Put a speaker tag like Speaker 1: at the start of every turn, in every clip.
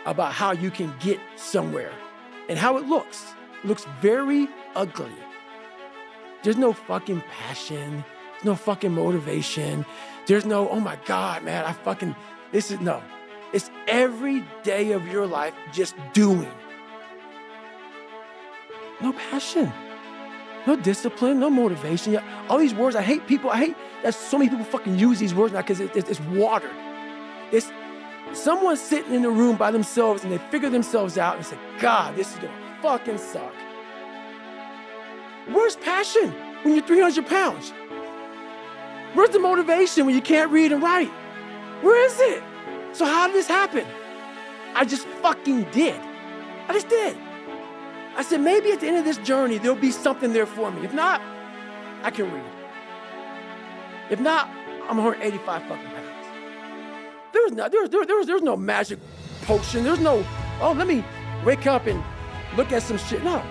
Speaker 1: about how you can get somewhere and how it looks. It looks very ugly. There's no fucking passion. There's no fucking motivation. There's no, oh my God, man, no. It's every day of your life just doing. No passion, no discipline, no motivation. Yeah, all these words, I hate that so many people fucking use these words now because it's watered. It's someone sitting in a room by themselves and they figure themselves out and say, God, this is gonna fucking suck. Where's passion when you're 300 pounds? Where's the motivation when you can't read and write? Where is it? So how did this happen? I just fucking did. I just did. I said, maybe at the end of this journey, there'll be something there for me. If not, I can read. If not, I'm 185 fucking pounds. There's no magic potion. There's no, let me wake up and look at some shit. No,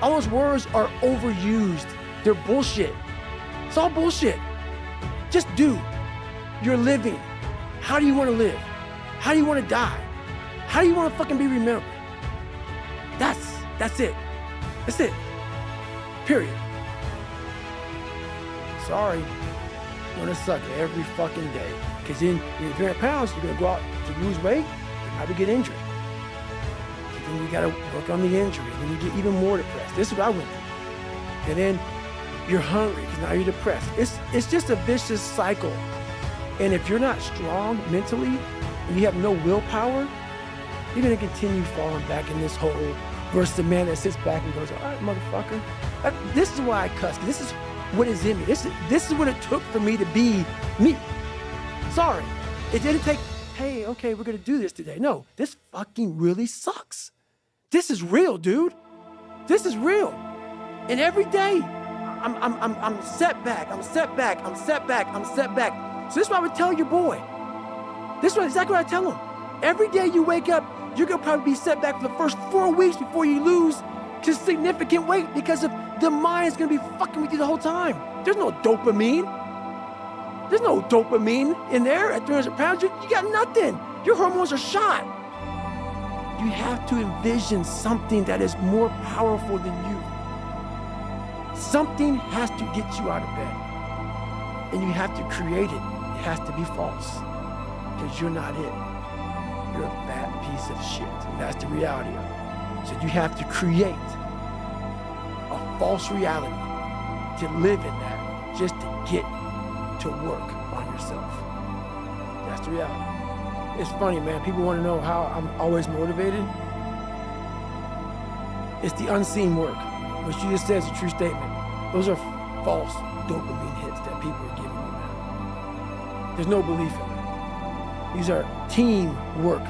Speaker 1: all those words are overused. They're bullshit. It's all bullshit. Just do. You're living. How do you want to live? How do you want to die? How do you want to fucking be remembered? That's it. That's it. Period. Sorry. It's gonna suck every fucking day. Because in 300 pounds, you're gonna go out to lose weight, you probably get injured. And then you gotta work on the injury. Then you get even more depressed. This is what I went through. And then you're hungry because now you're depressed. It's just a vicious cycle. And if you're not strong mentally and you have no willpower, you're gonna continue falling back in this hole versus the man that sits back and goes, all right, motherfucker. This is why I cuss. This is what is in me. This is what it took for me to be me. Sorry. It didn't take, hey, okay, we're gonna do this today. No, this fucking really sucks. This is real, dude. This is real. And every day, I'm set back. So this is what I would tell your boy. This is exactly what I tell him. Every day you wake up, you're gonna probably be set back for the first 4 weeks before you lose to significant weight because of the mind's gonna be fucking with you the whole time. There's no dopamine. There's no dopamine in there at 300 pounds. You got nothing. Your hormones are shot. You have to envision something that is more powerful than you. Something has to get you out of bed. And you have to create it. It has to be false. Because you're not it. You're a fat piece of shit. And that's the reality of it. So you have to create a false reality to live in that just to get to work on yourself. That's the reality. It's funny, man. People want to know how I'm always motivated. It's the unseen work. What you just said is a true statement. Those are false dopamine hits that people are giving you, man. There's no belief in that. These are teamwork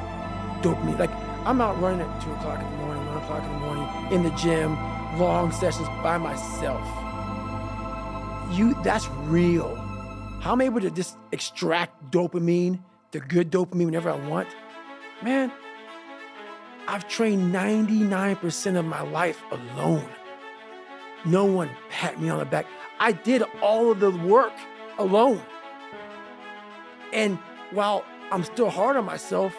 Speaker 1: dopamine. Like, I'm out running at 2 o'clock in the morning, 1 o'clock in the morning, in the gym, long sessions by myself. That's real. How I'm able to just extract dopamine, the good dopamine whenever I want. Man, I've trained 99% of my life alone. No one pat me on the back. I did all of the work alone. And while I'm still hard on myself,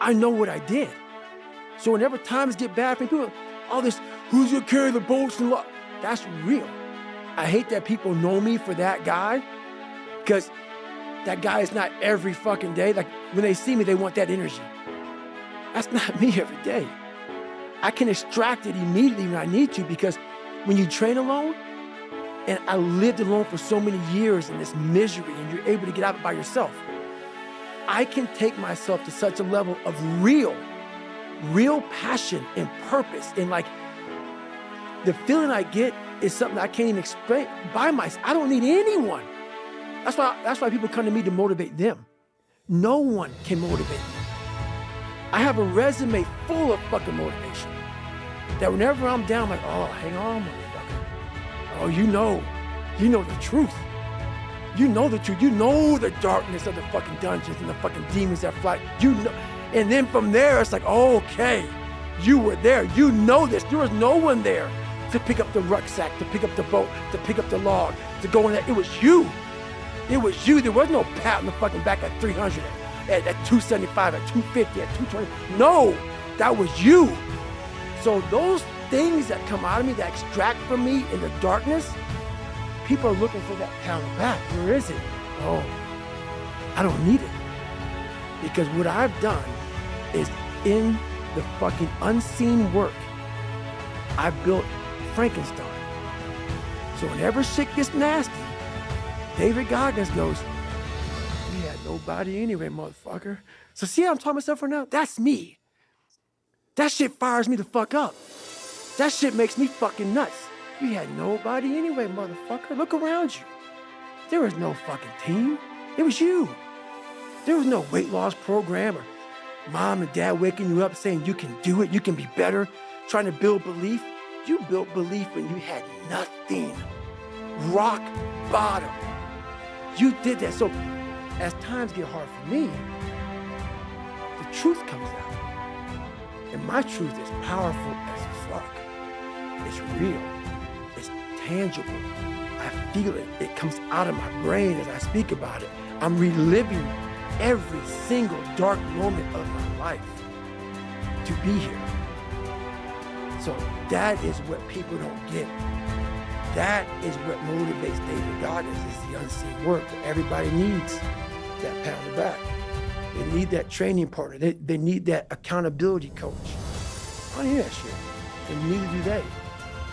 Speaker 1: I know what I did. So whenever times get bad for people, all this, who's gonna carry the bolts and what? That's real. I hate that people know me for that guy, because that guy is not every fucking day. Like, when they see me, they want that energy. That's not me every day. I can extract it immediately when I need to, because when you train alone, and I lived alone for so many years in this misery, and you're able to get out of it by yourself, I can take myself to such a level of real passion and purpose. And like, the feeling I get is something I can't even explain by myself. I don't need anyone. That's why people come to me to motivate them. No one can motivate me. I have a resume full of fucking motivation. That whenever I'm down, I'm like, oh, hang on, motherfucker. Oh, you know the truth. You know the truth. You know the darkness of the fucking dungeons and the fucking demons that fly. You know. And then from there, it's like, oh, okay, you were there. You know this. There was no one there to pick up the rucksack, to pick up the boat, to pick up the log, to go in there. It was you. It was you. There was no pat on the fucking back at 300. at 275, at 250, at 220. No, that was you. So those things that come out of me, that extract from me in the darkness, people are looking for that pat on the back. Where is it? Oh, I don't need it. Because what I've done is in the fucking unseen work, I built Frankenstein. So whenever shit gets nasty, David Goggins goes, we had nobody anyway, motherfucker. So see how I'm talking myself right now? That's me. That shit fires me the fuck up. That shit makes me fucking nuts. We had nobody anyway, motherfucker. Look around you. There was no fucking team. It was you. There was no weight loss program or mom and dad waking you up saying you can do it, you can be better, trying to build belief. You built belief when you had nothing. Rock bottom. You did that. So as times get hard for me, the truth comes out. And my truth is powerful as fuck. It's real. It's tangible. I feel it. It comes out of my brain as I speak about it. I'm reliving every single dark moment of my life to be here. So that is what people don't get. That is what motivates David Goggins, is the unseen work. Everybody needs that pat on the back. They need that training partner. They need that accountability coach. I don't hear that shit. And neither do they.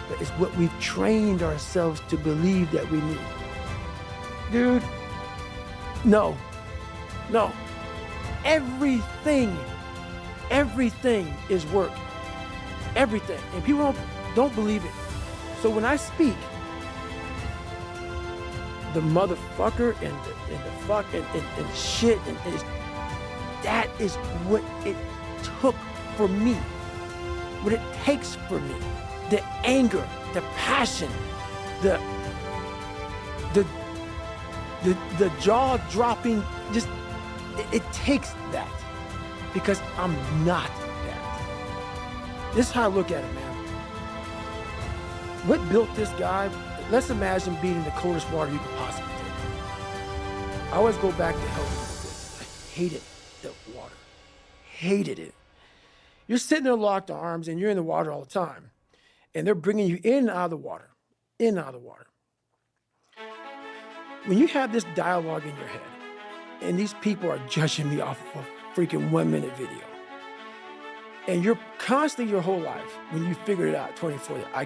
Speaker 1: But it's what we've trained ourselves to believe that we need. Dude, no. Everything is work. Everything. And people don't believe it. So when I speak, the motherfucker and the fuck and shit, and that is what it took for me. What it takes for me. The anger, the passion, the jaw-dropping, just, it takes that. Because I'm not that. This is how I look at it, man. What built this guy? Let's imagine being in the coldest water you could possibly take. I always go back to health with this. I hated the water. Hated it. You're sitting there locked arms and you're in the water all the time. And they're bringing you in and out of the water. In and out of the water. When you have this dialogue in your head, and these people are judging me off of a freaking 1-minute video, and you're constantly your whole life, when you figure it out, 24, I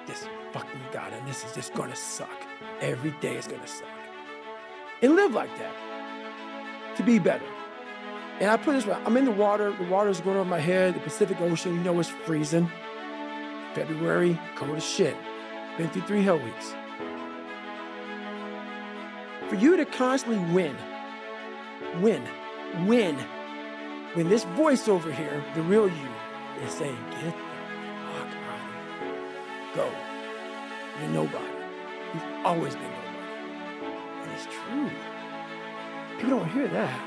Speaker 1: just fucking gotta, and this is just gonna suck. Every day is gonna suck. And live like that, to be better. And I put it this way, I'm in the water is going over my head, the Pacific Ocean, you know it's freezing. February, cold as shit. Been through 3 hell weeks. For you to constantly win, when this voice over here, the real you, is saying, get the fuck out of here. Go. You're nobody. You've always been nobody. And it's true. People don't hear that.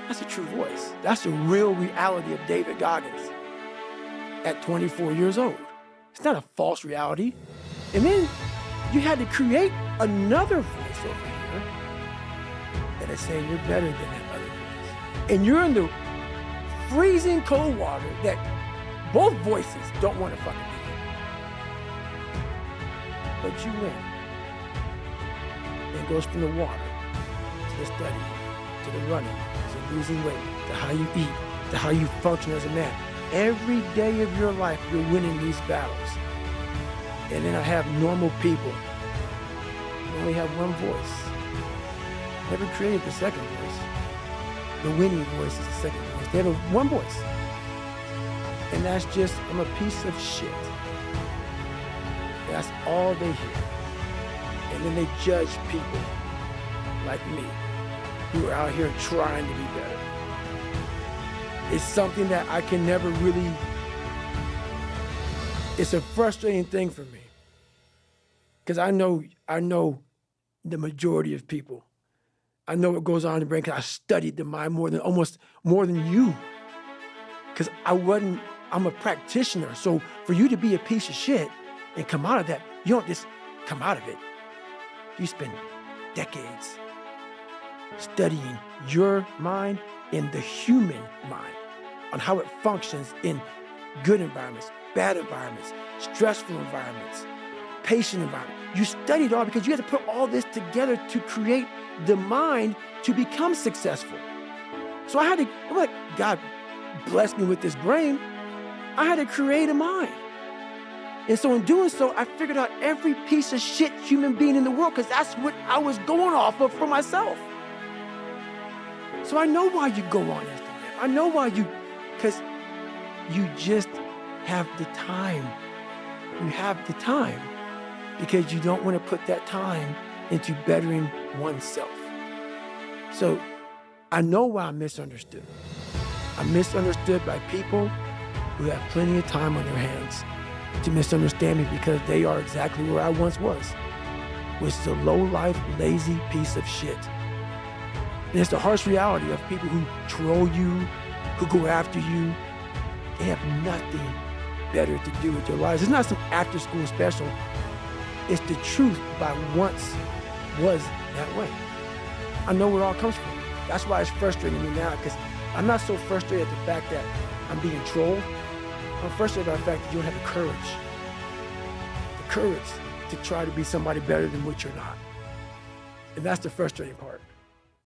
Speaker 1: That's a true voice. That's the real reality of David Goggins at 24 years old. It's not a false reality. And then you had to create another voice over here that is saying you're better than that other voice. And you're in the freezing cold water that both voices don't want to fucking be in. But you win. And it goes from the water to the study, to the running, to losing weight, to how you eat, to how you function as a man. Every day of your life, you're winning these battles. And then I have normal people who only have one voice. Never created the second voice. The winning voice is the second voice. They have one voice. And that's just, I'm a piece of shit. That's all they hear. And then they judge people like me who are out here trying to be better. It's something that I can never really, it's a frustrating thing for me. Because I know the majority of people. I know what goes on in the brain because I studied the mind more than you. Because I'm a practitioner. So for you to be a piece of shit and come out of that, you don't just come out of it. You spend decades studying your mind and the human mind on how it functions in good environments, bad environments, stressful environments, patient environments. You study it all because you have to put all this together to create the mind to become successful. So I'm like, God blessed me with this brain. I had to create a mind. And so in doing so, I figured out every piece of shit human being in the world because that's what I was going off of for myself. So I know why you go on Instagram. I know why because you just have the time. You have the time because you don't want to put that time into bettering oneself. So I know why I'm misunderstood. I'm misunderstood by people who have plenty of time on their hands to misunderstand me because they are exactly where I once was, which is a low-life, lazy piece of shit. And it's the harsh reality of people who troll you, who go after you. They have nothing better to do with their lives. It's not some after-school special. It's the truth by once was that way. I know where it all comes from. That's why it's frustrating me now, because I'm not so frustrated at the fact that I'm being trolled. I'm frustrated by the fact that you don't have the courage to try to be somebody better than what you're not. And that's the frustrating part.